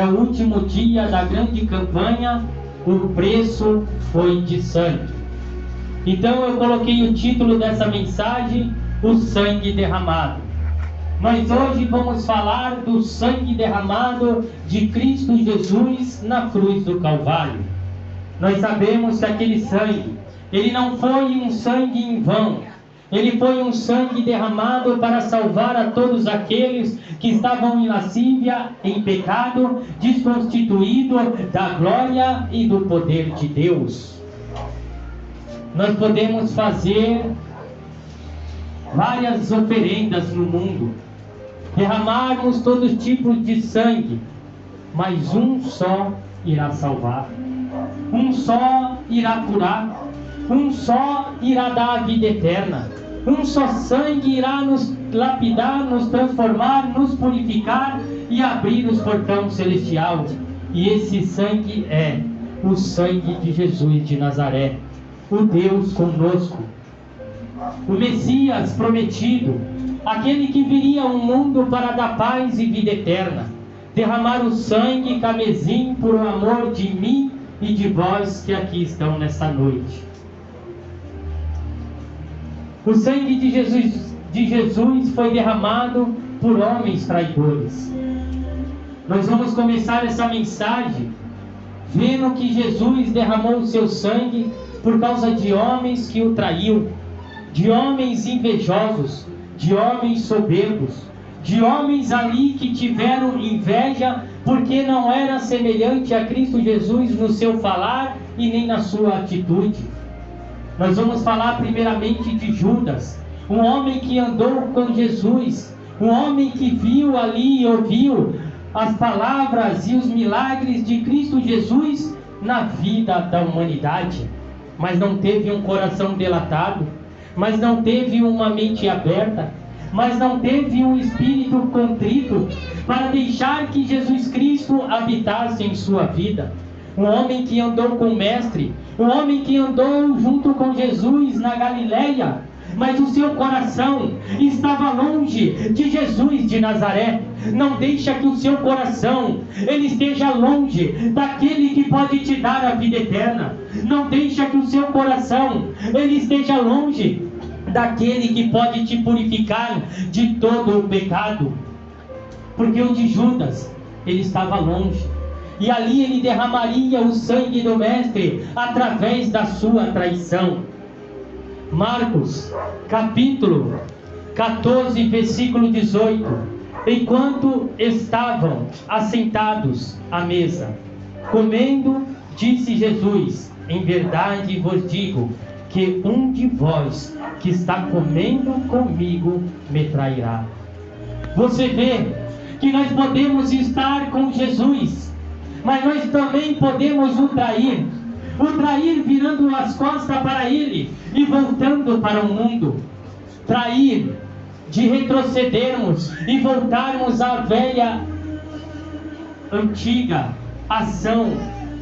é o último dia da grande campanha, o preço foi de sangue. Então eu coloquei o título dessa mensagem, o sangue derramado. Nós hoje vamos falar do sangue derramado de Cristo Jesus na cruz do Calvário. Nós sabemos que aquele sangue, ele não foi um sangue em vão. Ele foi um sangue derramado para salvar a todos aqueles que estavam em lascívia, em pecado, desconstituído da glória e do poder de Deus. Nós podemos fazer várias oferendas no mundo, derramarmos todos os tipos de sangue, mas um só irá salvar, um só irá curar, um só irá dar a vida eterna, um só sangue irá nos lapidar, nos transformar, nos purificar e abrir os portões celestiais. E esse sangue é o sangue de Jesus de Nazaré, o Deus conosco, o Messias prometido, aquele que viria ao mundo para dar paz e vida eterna, derramar o sangue carmesim por amor de mim e de vós que aqui estão nesta noite. O sangue de Jesus foi derramado por homens traidores. Nós vamos começar essa mensagem vendo que Jesus derramou o seu sangue por causa de homens que o traiu, de homens invejosos, de homens soberbos, de homens ali que tiveram inveja porque não era semelhante a Cristo Jesus no seu falar e nem na sua atitude. Nós vamos falar primeiramente de Judas, um homem que andou com Jesus, um homem que viu ali e ouviu as palavras e os milagres de Cristo Jesus na vida da humanidade, mas não teve um coração delatado, mas não teve uma mente aberta, mas não teve um espírito contrito para deixar que Jesus Cristo habitasse em sua vida. Um homem que andou com o Mestre, um homem que andou junto com Jesus na Galileia, mas o seu coração estava longe de Jesus de Nazaré. Não deixa que o seu coração ele esteja longe daquele que pode te dar a vida eterna. Não deixa que o seu coração ele esteja longe daquele que pode te purificar de todo o pecado. Porque o de Judas, ele estava longe, e ali ele derramaria o sangue do Mestre através da sua traição. Marcos, capítulo 14, versículo 18. Enquanto estavam assentados à mesa, comendo, disse Jesus: em verdade vos digo, que um de vós que está comendo comigo me trairá. Você vê que nós podemos estar com Jesus, mas nós também podemos o trair virando as costas para Ele e voltando para o mundo. Trair de retrocedermos e voltarmos à velha, antiga ação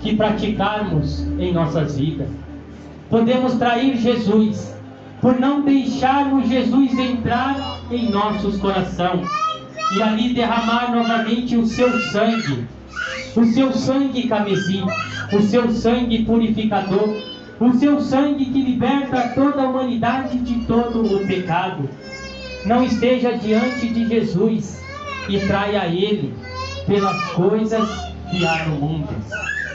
que praticarmos em nossas vidas. Podemos trair Jesus por não deixarmos Jesus entrar em nossos corações e ali derramar novamente o seu sangue carmesim, o seu sangue purificador, o seu sangue que liberta toda a humanidade de todo o pecado. Não esteja diante de Jesus e traia Ele pelas coisas que há no mundo,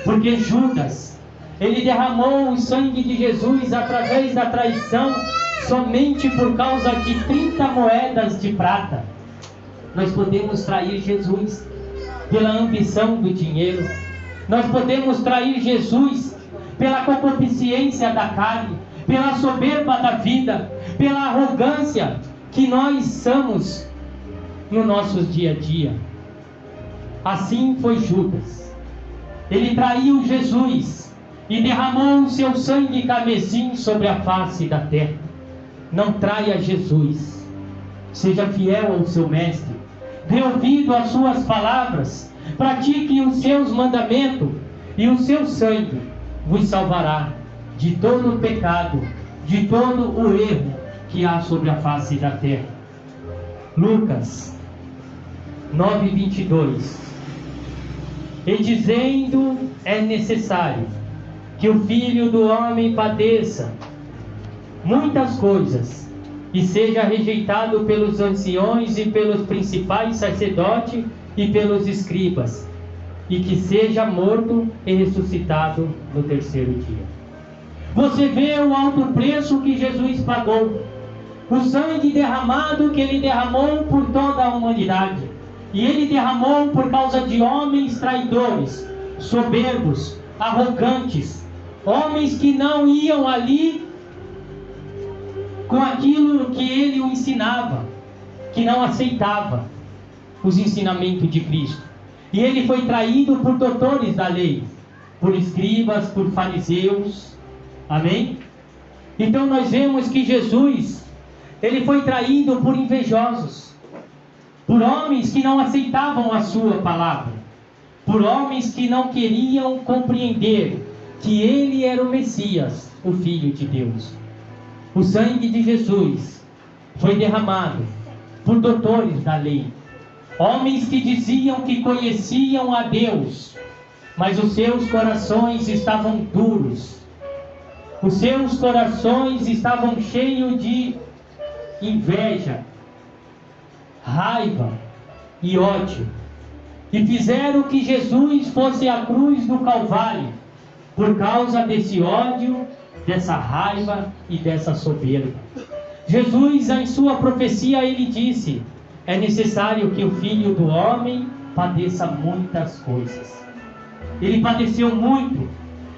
porque Judas, ele derramou o sangue de Jesus através da traição somente por causa de 30 moedas de prata. Nós podemos trair Jesus pela ambição do dinheiro. Nós podemos trair Jesus pela concupiscência da carne, pela soberba da vida, pela arrogância que nós somos no nosso dia a dia. Assim foi Judas. Ele traiu Jesus e derramou o seu sangue carmesim sobre a face da terra. Não traia Jesus. Seja fiel ao seu Mestre. Dê ouvido às suas palavras. Pratique os seus mandamentos. E o seu sangue vos salvará de todo o pecado, de todo o erro que há sobre a face da terra. Lucas 9:22. e dizendo: é necessário que o Filho do Homem padeça muitas coisas e seja rejeitado pelos anciões e pelos principais sacerdotes e pelos escribas, e que seja morto e ressuscitado no terceiro dia. Você vê o alto preço que Jesus pagou, o sangue derramado que Ele derramou por toda a humanidade. E Ele derramou por causa de homens traidores, soberbos, arrogantes, homens que não iam ali com aquilo que Ele o ensinava, que não aceitava os ensinamentos de Cristo. E Ele foi traído por doutores da lei, por escribas, por fariseus. Amém? Então nós vemos que Jesus, Ele foi traído por invejosos, por homens que não aceitavam a sua palavra, por homens que não queriam compreender que Ele era o Messias, o Filho de Deus. O sangue de Jesus foi derramado por doutores da lei, homens que diziam que conheciam a Deus, mas os seus corações estavam duros, os seus corações estavam cheios de inveja, raiva e ódio, e fizeram que Jesus fosse à cruz do Calvário por causa desse ódio, dessa raiva e dessa soberba. Jesus, em sua profecia, Ele disse: é necessário que o Filho do Homem padeça muitas coisas. Ele padeceu muito,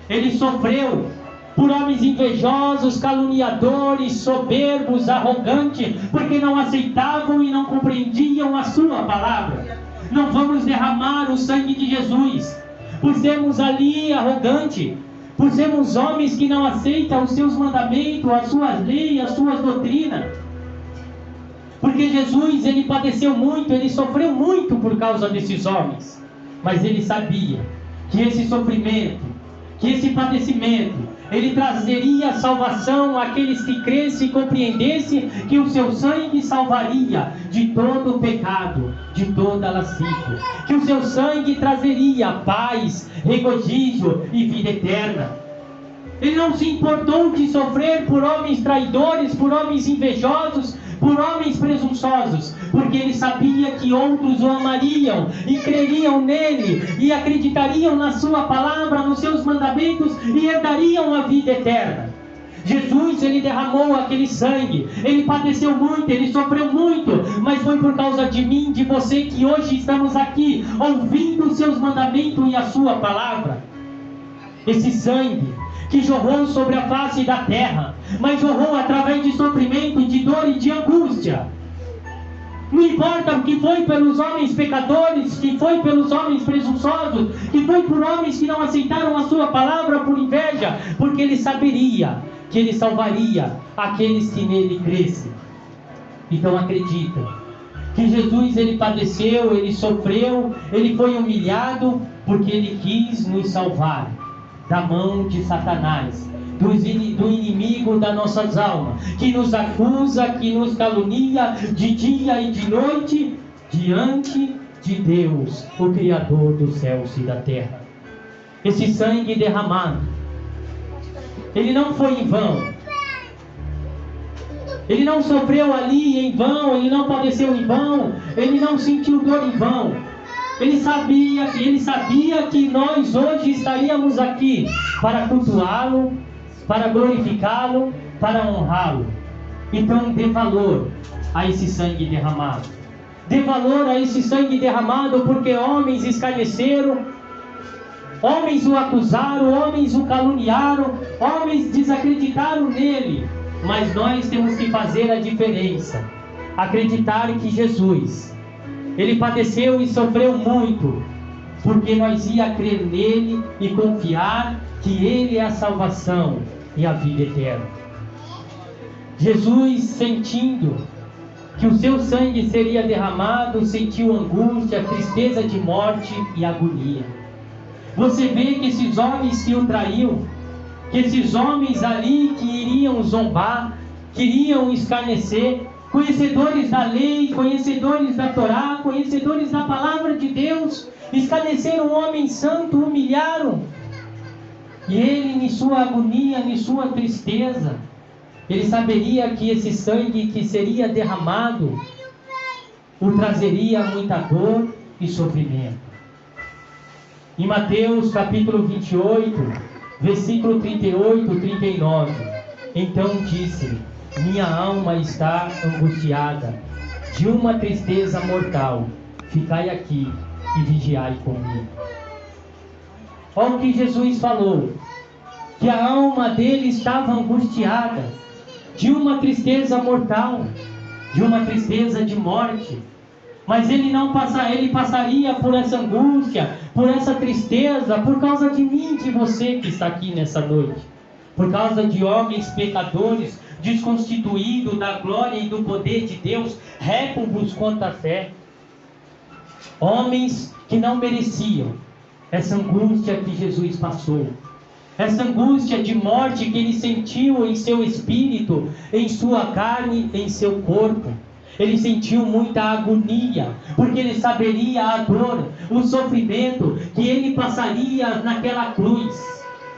Ele sofreu por homens invejosos, caluniadores, soberbos, arrogantes, porque não aceitavam e não compreendiam a sua palavra. Não vamos derramar o sangue de Jesus por sermos ali arrogantes, por sermos homens que não aceitam os seus mandamentos, as suas leis, as suas doutrinas. Porque Jesus, Ele padeceu muito, Ele sofreu muito por causa desses homens. Mas Ele sabia que esse sofrimento, que esse padecimento, Ele trazeria salvação àqueles que crescem e compreendessem que o seu sangue salvaria de todo o pecado, de toda a lascívia. Que o seu sangue trazeria paz, regozijo e vida eterna. Ele não se importou de sofrer por homens traidores, por homens invejosos, por homens presunçosos, porque Ele sabia que outros o amariam e creriam nele e acreditariam na sua palavra, nos seus mandamentos e herdariam a vida eterna. Jesus, Ele derramou aquele sangue, Ele padeceu muito, Ele sofreu muito, mas foi por causa de mim, de você, que hoje estamos aqui ouvindo os seus mandamentos e a sua palavra. Esse sangue que jorrou sobre a face da terra, mas jorrou através de sofrimento, de dor e de angústia. Não importa que foi pelos homens pecadores, que foi pelos homens presunçosos, que foi por homens que não aceitaram a sua palavra por inveja, porque Ele saberia que Ele salvaria aqueles que nele crescem. Então acredita que Jesus, Ele padeceu, Ele sofreu, Ele foi humilhado, porque Ele quis nos salvar da mão de Satanás, do inimigo das nossas almas, que nos acusa, que nos calunia de dia e de noite, diante de Deus, o Criador dos céus e da terra. Esse sangue derramado, Ele não foi em vão. Ele não sofreu ali em vão, Ele não padeceu em vão, Ele não sentiu dor em vão. Ele sabia que nós hoje estaríamos aqui para cultuá-lo, para glorificá-lo, para honrá-lo. Então dê valor a esse sangue derramado. Dê valor a esse sangue derramado, porque homens escarneceram, homens o acusaram, homens o caluniaram, homens desacreditaram nele. Mas nós temos que fazer a diferença. Acreditar que Jesus, Ele padeceu e sofreu muito, porque nós ia crer nele e confiar que Ele é a salvação e a vida eterna. Jesus, sentindo que o seu sangue seria derramado, sentiu angústia, tristeza de morte e agonia. Você vê que esses homens que o traíam, que esses homens ali que iriam zombar, queriam escarnecer, conhecedores da lei, conhecedores da Torá, conhecedores da palavra de Deus, escarneceram o homem santo, humilharam. E ele, em sua agonia, em sua tristeza, ele saberia que esse sangue que seria derramado o trazeria muita dor e sofrimento. Em Mateus capítulo 28, versículo 38 e 39, então disse: minha alma está angustiada, de uma tristeza mortal. Ficai aqui e vigiai comigo. Olha o que Jesus falou, que a alma dele estava angustiada, de uma tristeza mortal, de uma tristeza de morte. Mas ele passaria por essa angústia, por essa tristeza, por causa de mim, de você que está aqui nessa noite. Por causa de homens pecadores, desconstituídos da glória e do poder de Deus, réprobos quanto à fé. Homens que não mereciam essa angústia que Jesus passou. Essa angústia de morte que ele sentiu em seu espírito, em sua carne, em seu corpo. Ele sentiu muita agonia, porque ele saberia a dor, o sofrimento que ele passaria naquela cruz.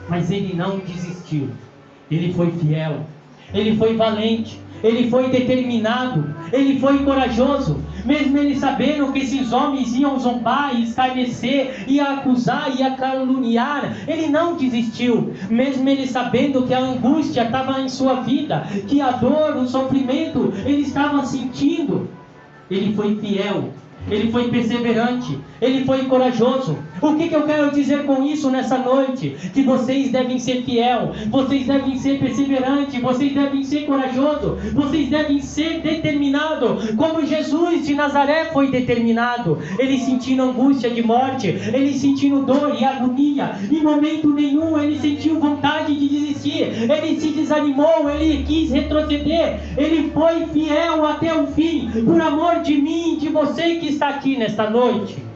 Mas ele não desistiu. Ele foi fiel, ele foi valente, ele foi determinado, ele foi corajoso. Mesmo ele sabendo que esses homens iam zombar, escarnecer, ia acusar, ia caluniar, ele não desistiu. Mesmo ele sabendo que a angústia estava em sua vida, que a dor, o sofrimento, ele estava sentindo, ele foi fiel, ele foi perseverante, ele foi corajoso. O que eu quero dizer com isso nessa noite? Que vocês devem ser fiel, vocês devem ser perseverantes, vocês devem ser corajosos, vocês devem ser determinados, como Jesus de Nazaré foi determinado. Ele sentindo angústia de morte, ele sentindo dor e agonia, em momento nenhum ele sentiu vontade de desistir, ele se desanimou, ele quis retroceder, ele foi fiel até o fim, por amor de mim, de você que está aqui nesta noite.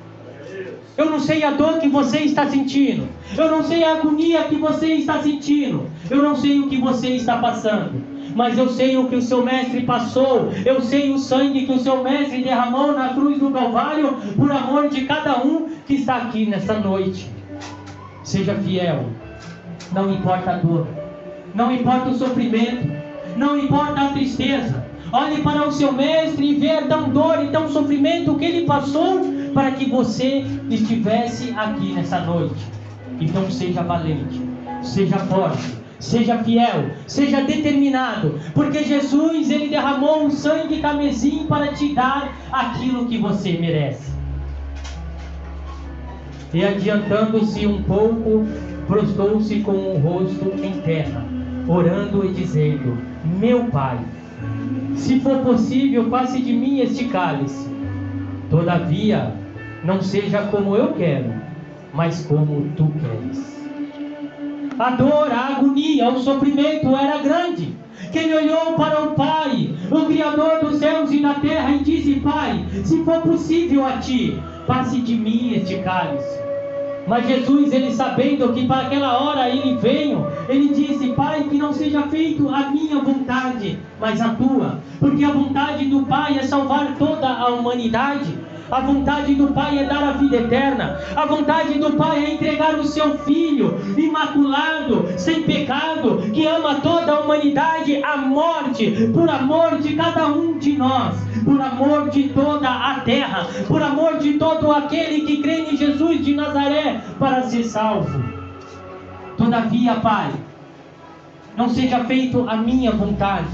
Eu não sei a dor que você está sentindo, eu não sei a agonia que você está sentindo, eu não sei o que você está passando, mas eu sei o que o seu mestre passou, eu sei o sangue que o seu mestre derramou na cruz do Calvário, por amor de cada um que está aqui nesta noite. Seja fiel, não importa a dor, não importa o sofrimento, não importa a tristeza. Olhe para o seu mestre e veja tão dor e tão sofrimento que ele passou para que você estivesse aqui nessa noite. Então seja valente, seja forte, seja fiel, seja determinado, porque Jesus, ele derramou o sangue carmesim para te dar aquilo que você merece. E adiantando-se um pouco, prostou-se com o rosto em terra, orando e dizendo: meu Pai, se for possível, passe de mim este cálice. Todavia, não seja como eu quero, mas como tu queres. A dor, a agonia, o sofrimento era grande. Que ele olhou para o Pai, o Criador dos céus e da terra, e disse: Pai, se for possível a ti, passe de mim este cálice. Mas Jesus, ele sabendo que para aquela hora ele veio, ele disse: Pai, que não seja feito a minha vontade, mas a tua. Porque a vontade do Pai é salvar toda a humanidade. A vontade do Pai é dar a vida eterna. A vontade do Pai é entregar o seu Filho, imaculado, sem pecado, que ama toda a humanidade à morte, por amor de cada um de nós, por amor de toda a terra, por amor de todo aquele que crê em Jesus de Nazaré, para ser salvo. Todavia, Pai, não seja feito a minha vontade,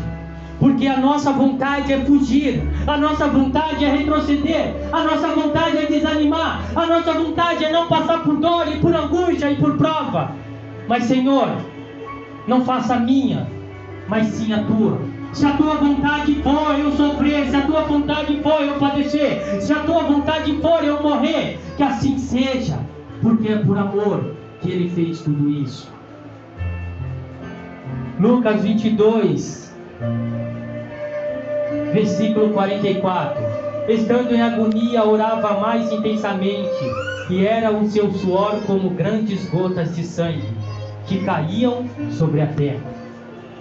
porque a nossa vontade é fugir, a nossa vontade é retroceder, a nossa vontade é desanimar, a nossa vontade é não passar por dor e por angústia e por prova. Mas Senhor, não faça a minha, mas sim a tua. Se a tua vontade for eu sofrer, se a tua vontade for eu padecer, se a tua vontade for eu morrer, que assim seja, porque é por amor que ele fez tudo isso. Lucas 22, versículo 44. Estando em agonia, orava mais intensamente, e era o seu suor como grandes gotas de sangue, que caíam sobre a terra.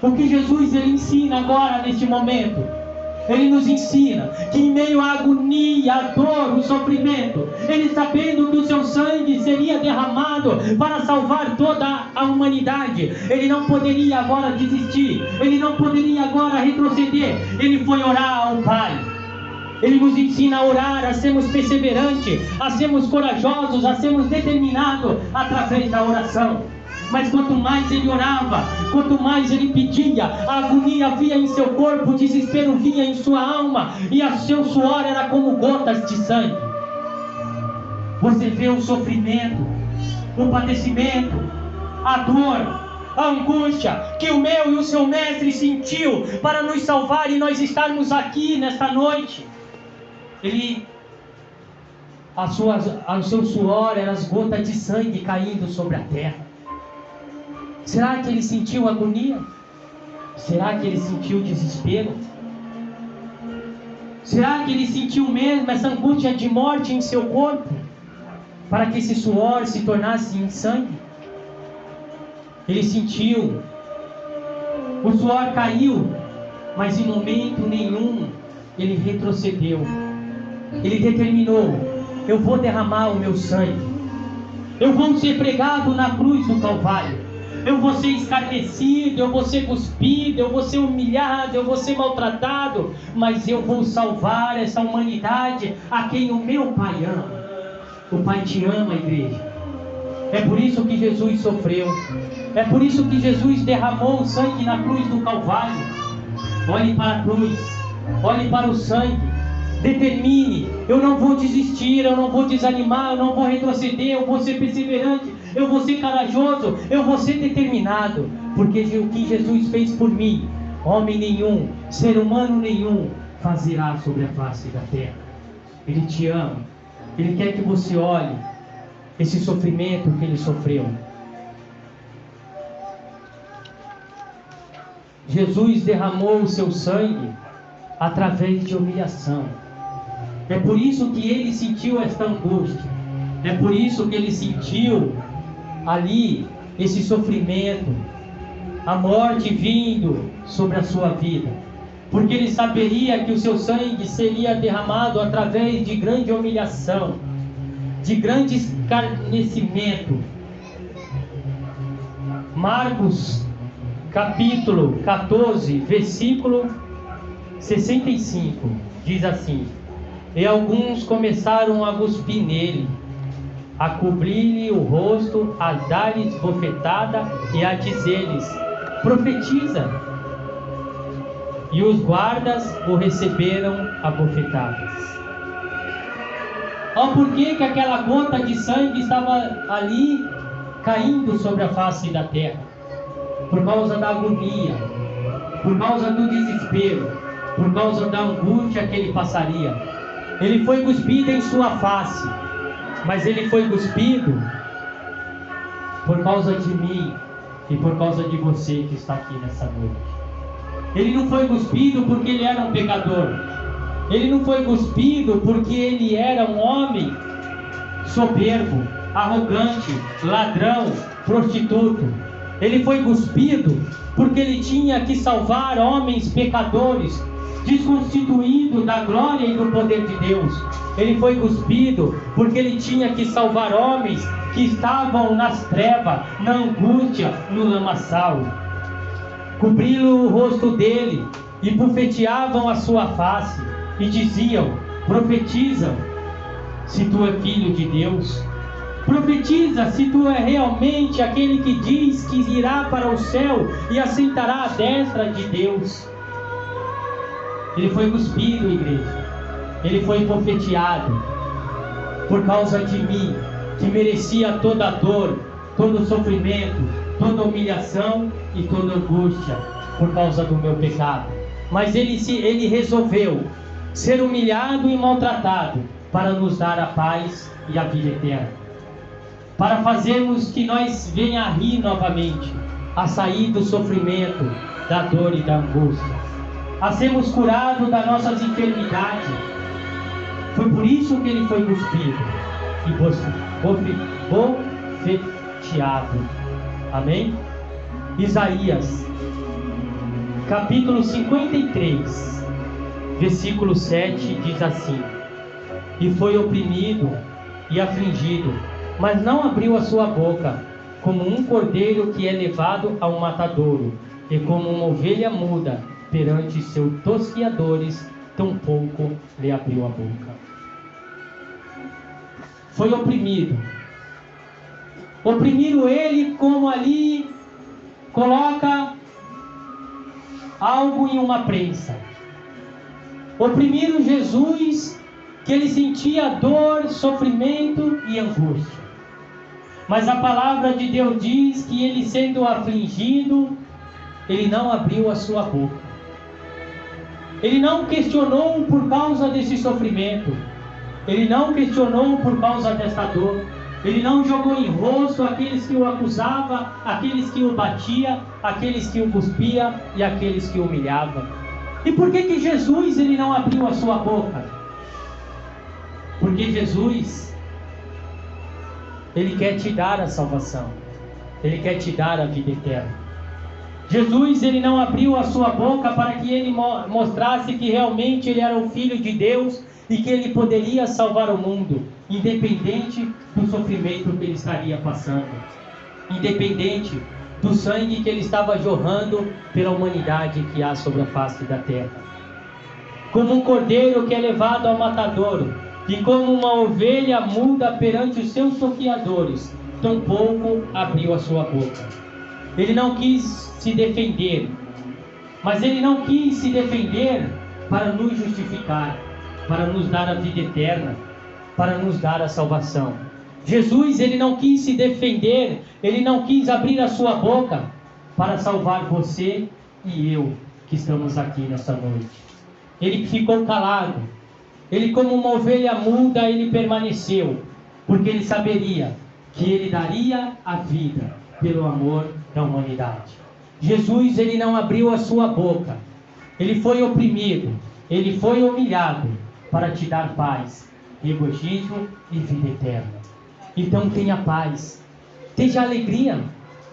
O que Jesus ele ensina agora neste momento? Ele nos ensina que em meio à agonia, à dor, o sofrimento, Ele sabendo que o seu sangue seria derramado para salvar toda a humanidade, Ele não poderia agora desistir, Ele não poderia agora retroceder. Ele foi orar ao Pai. Ele nos ensina a orar, a sermos perseverantes, a sermos corajosos, a sermos determinados através da oração. Mas quanto mais ele orava, quanto mais ele pedia, a agonia vinha em seu corpo, o desespero vinha em sua alma, e o seu suor era como gotas de sangue. Você vê o sofrimento, o padecimento, a dor, a angústia que o meu e o seu mestre sentiu para nos salvar e nós estarmos aqui nesta noite. O seu suor eram as gotas de sangue caindo sobre a terra. Será que ele sentiu agonia? Será que ele sentiu desespero? Será que ele sentiu mesmo essa angústia de morte em seu corpo? Para que esse suor se tornasse em sangue? Ele sentiu. O suor caiu, mas em momento nenhum ele retrocedeu. Ele determinou: eu vou derramar o meu sangue. Eu vou ser pregado na cruz do Calvário. Eu vou ser escarnecido, eu vou ser cuspido, eu vou ser humilhado, eu vou ser maltratado, mas eu vou salvar essa humanidade a quem o meu Pai ama. O Pai te ama, igreja. É por isso que Jesus sofreu. É por isso que Jesus derramou o sangue na cruz do Calvário. Olhe para a cruz, olhe para o sangue. Determine: eu não vou desistir, eu não vou desanimar, eu não vou retroceder, eu vou ser perseverante, eu vou ser corajoso, eu vou ser determinado, porque o que Jesus fez por mim, homem nenhum, ser humano nenhum fazerá sobre a face da terra. Ele te ama, Ele quer que você olhe esse sofrimento que Ele sofreu. Jesus derramou o seu sangue através de humilhação. É por isso que ele sentiu esta angústia. É por isso que ele sentiu ali esse sofrimento, a morte vindo sobre a sua vida. Porque ele saberia que o seu sangue seria derramado através de grande humilhação, de grande escarnecimento. Marcos capítulo 14, versículo 65, diz assim: e alguns começaram a cuspir nele, a cobrir-lhe o rosto, a dar-lhes bofetada e a dizer-lhes: profetiza. E os guardas o receberam a bofetadas. Ó, por que aquela gota de sangue estava ali caindo sobre a face da terra? Por causa da agonia, por causa do desespero, por causa da angústia que ele passaria. Ele foi cuspido em sua face, mas ele foi cuspido por causa de mim e por causa de você que está aqui nessa noite. Ele não foi cuspido porque ele era um pecador. Ele não foi cuspido porque ele era um homem soberbo, arrogante, ladrão, prostituto. Ele foi cuspido porque ele tinha que salvar homens pecadores, desconstituído da glória e do poder de Deus. Ele foi cuspido porque ele tinha que salvar homens que estavam nas trevas, na angústia, no lamaçal. Cobriram o rosto dele e bufeteavam a sua face e diziam: profetiza, se tu é filho de Deus. Profetiza se tu é realmente aquele que diz que irá para o céu e assentará à destra de Deus. Ele foi cuspido, igreja. Ele foi bofeteado por causa de mim, que merecia toda a dor, todo o sofrimento, toda a humilhação e toda a angústia por causa do meu pecado. Mas ele resolveu ser humilhado e maltratado para nos dar a paz e a vida eterna, para fazermos que nós venha a rir novamente, a sair do sofrimento, da dor e da angústia, a sermos curados das nossas enfermidades. Foi por isso que ele foi cuspido e bofeteado. Amém? Isaías capítulo 53, versículo 7 diz assim: e foi oprimido e afligido, mas não abriu a sua boca, como um cordeiro que é levado ao matadouro, e como uma ovelha muda perante seus tosquiadores, tampouco lhe abriu a boca. Foi oprimido. Oprimiram ele como ali coloca algo em uma prensa. Oprimiram Jesus, que ele sentia dor, sofrimento e angústia. Mas a palavra de Deus diz que ele, sendo afligido, ele não abriu a sua boca. Ele não questionou por causa desse sofrimento. Ele não questionou por causa desta dor. Ele não jogou em rosto aqueles que o acusavam, aqueles que o batiam, aqueles que o cuspiam e aqueles que o humilhavam. E por que Jesus ele não abriu a sua boca? Porque Jesus, ele quer te dar a salvação. Ele quer te dar a vida eterna. Jesus, ele não abriu a sua boca para que ele mostrasse que realmente ele era o Filho de Deus e que ele poderia salvar o mundo, independente do sofrimento que ele estaria passando, independente do sangue que ele estava jorrando pela humanidade que há sobre a face da terra. Como um cordeiro que é levado ao matadouro, e como uma ovelha muda perante os seus tosquiadores, tampouco abriu a sua boca. Ele não quis se defender, mas ele não quis se defender para nos justificar, para nos dar a vida eterna, para nos dar a salvação. Jesus, ele não quis se defender, ele não quis abrir a sua boca para salvar você e eu que estamos aqui nessa noite. Ele ficou calado. Ele, como uma ovelha muda, ele permaneceu, porque ele saberia que ele daria a vida pelo amor da humanidade. Jesus, ele não abriu a sua boca. Ele foi oprimido, ele foi humilhado para te dar paz, regozijo e vida eterna. Então tenha paz, tenha alegria,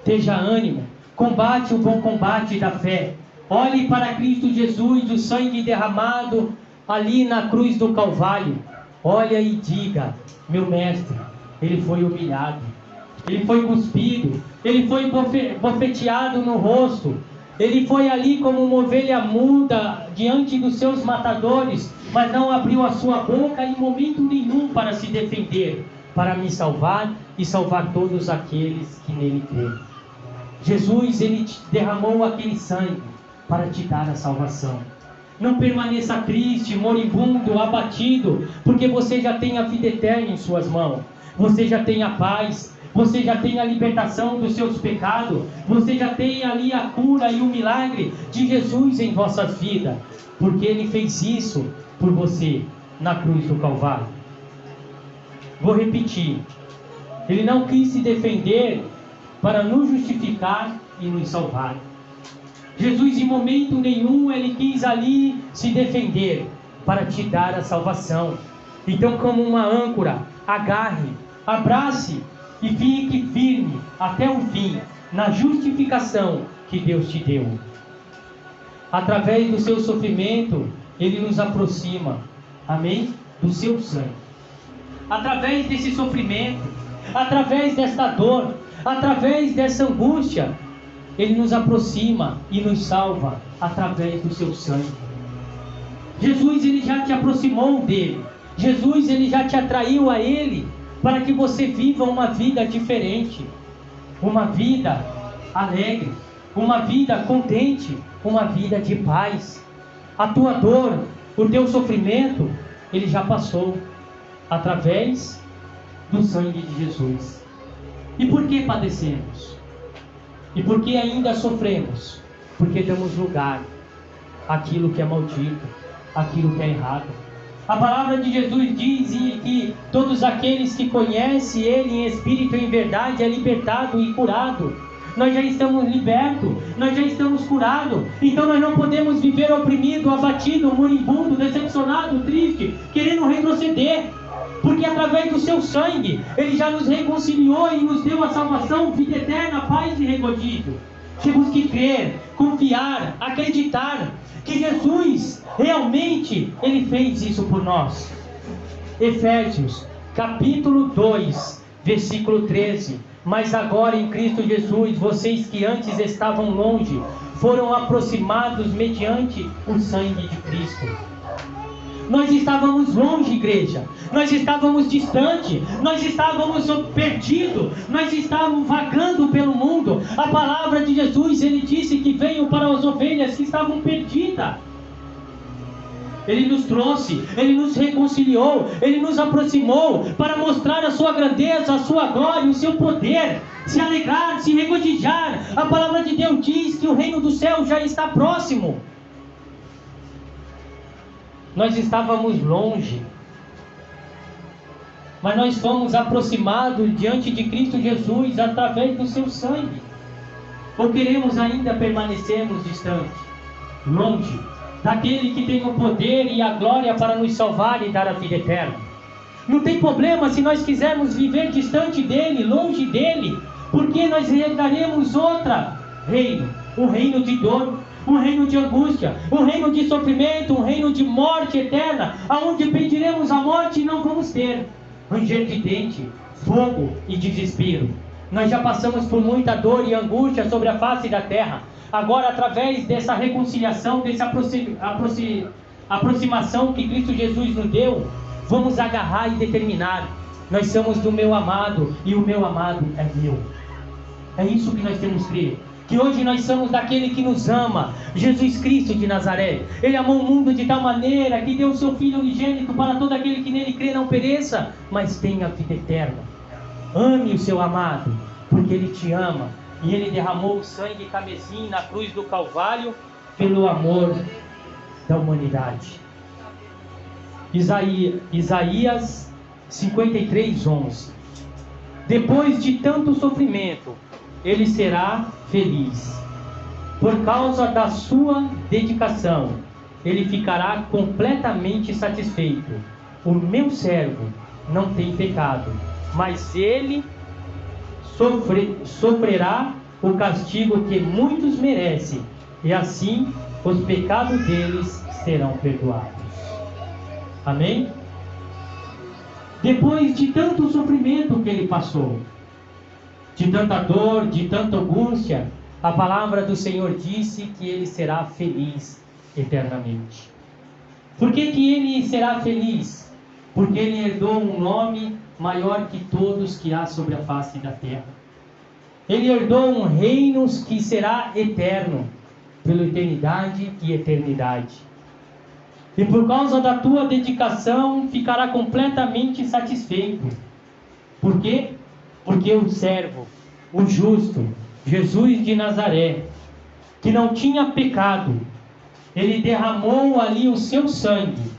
tenha ânimo, combate o bom combate da fé. Olhe para Cristo Jesus, o sangue derramado ali na cruz do Calvário. Olha e diga: meu mestre, ele foi humilhado, ele foi cuspido, ele foi bofeteado no rosto, ele foi ali como uma ovelha muda diante dos seus matadores, mas não abriu a sua boca em momento nenhum para se defender, para me salvar e salvar todos aqueles que nele creem. Jesus, ele derramou aquele sangue para te dar a salvação. Não permaneça triste, moribundo, abatido, porque você já tem a vida eterna em suas mãos. Você já tem a paz, você já tem a libertação dos seus pecados, você já tem ali a cura e o milagre de Jesus em vossa vida, porque ele fez isso por você na cruz do Calvário. Vou repetir: ele não quis se defender para nos justificar e nos salvar. Jesus, em momento nenhum, ele quis ali se defender para te dar a salvação. Então, como uma âncora, agarre, abrace e fique firme até o fim na justificação que Deus te deu. Através do seu sofrimento, ele nos aproxima, amém? Do seu sangue. Através desse sofrimento, através desta dor, através dessa angústia, ele nos aproxima e nos salva através do seu sangue. Jesus, ele já te aproximou dele. Jesus, ele já te atraiu a ele para que você viva uma vida diferente, uma vida alegre, uma vida contente, uma vida de paz. A tua dor, o teu sofrimento, ele já passou através do sangue de Jesus. E por que padecemos? E por que ainda sofremos? Porque damos lugar àquilo que é maldito, àquilo que é errado. A palavra de Jesus diz que todos aqueles que conhecem Ele em espírito e em verdade é libertado e curado. Nós já estamos libertos, nós já estamos curados. Então nós não podemos viver oprimido, abatido, moribundo, decepcionado, triste, querendo retroceder. Porque através do seu sangue, Ele já nos reconciliou e nos deu a salvação, vida eterna, paz e regozijo. Temos que crer, confiar, acreditar que Jesus realmente Ele fez isso por nós. Efésios, capítulo 2, versículo 13. Mas agora em Cristo Jesus, vocês que antes estavam longe, foram aproximados mediante o sangue de Cristo. Nós estávamos longe, igreja. Nós estávamos distante. Nós estávamos perdidos. Nós estávamos vagando pelo mundo. A palavra de Jesus, Ele disse que veio para as ovelhas que estavam perdidas. Ele nos trouxe, Ele nos reconciliou, Ele nos aproximou para mostrar a sua grandeza, a sua glória, o seu poder, se alegrar, se regozijar. A palavra de Deus diz que o reino do céu já está próximo. Nós estávamos longe, mas nós fomos aproximados diante de Cristo Jesus através do seu sangue. Ou queremos ainda permanecermos distantes, longe daquele que tem o poder e a glória para nos salvar e dar a vida eterna? Não tem problema se nós quisermos viver distante dele, longe dele, porque nós herdaremos outra reino, um reino de dor, um reino de angústia, um reino de sofrimento, um reino de morte eterna, aonde pediremos a morte e não vamos ter ranger de dente, fogo e desespero. Nós já passamos por muita dor e angústia sobre a face da terra. Agora, através dessa reconciliação, dessa aproximação que Cristo Jesus nos deu, vamos agarrar e determinar: nós somos do meu amado e o meu amado é meu. É isso que nós temos que crer, que hoje nós somos daquele que nos ama, Jesus Cristo de Nazaré. Ele amou o mundo de tal maneira que deu o seu Filho unigênito para todo aquele que nele crê não pereça, mas tenha vida eterna. Ame o seu amado, porque Ele te ama. E Ele derramou o sangue carmesim na cruz do Calvário pelo amor da humanidade. Isaías 53:11. Depois de tanto sofrimento, ele será feliz. Por causa da sua dedicação, ele ficará completamente satisfeito. O meu servo não tem pecado, mas ele sofrerá o castigo que muitos merecem, e assim os pecados deles serão perdoados. Amém? Depois de tanto sofrimento que ele passou, de tanta dor, de tanta angústia, a palavra do Senhor disse que ele será feliz eternamente. Por que ele será feliz? Porque ele herdou um nome maior que todos que há sobre a face da terra. Ele herdou um reino que será eterno, pela eternidade e eternidade. E por causa da tua dedicação, ficará completamente satisfeito. Por quê? Porque o servo, o justo, Jesus de Nazaré, que não tinha pecado, ele derramou ali o seu sangue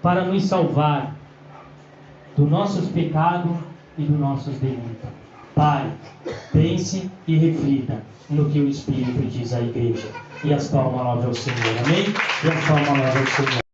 para nos salvar dos nossos pecados e dos nossos delitos. Pare, pense e reflita no que o Espírito diz à igreja. E as palmas louvam ao Senhor. Amém? E as palmas louvam ao Senhor.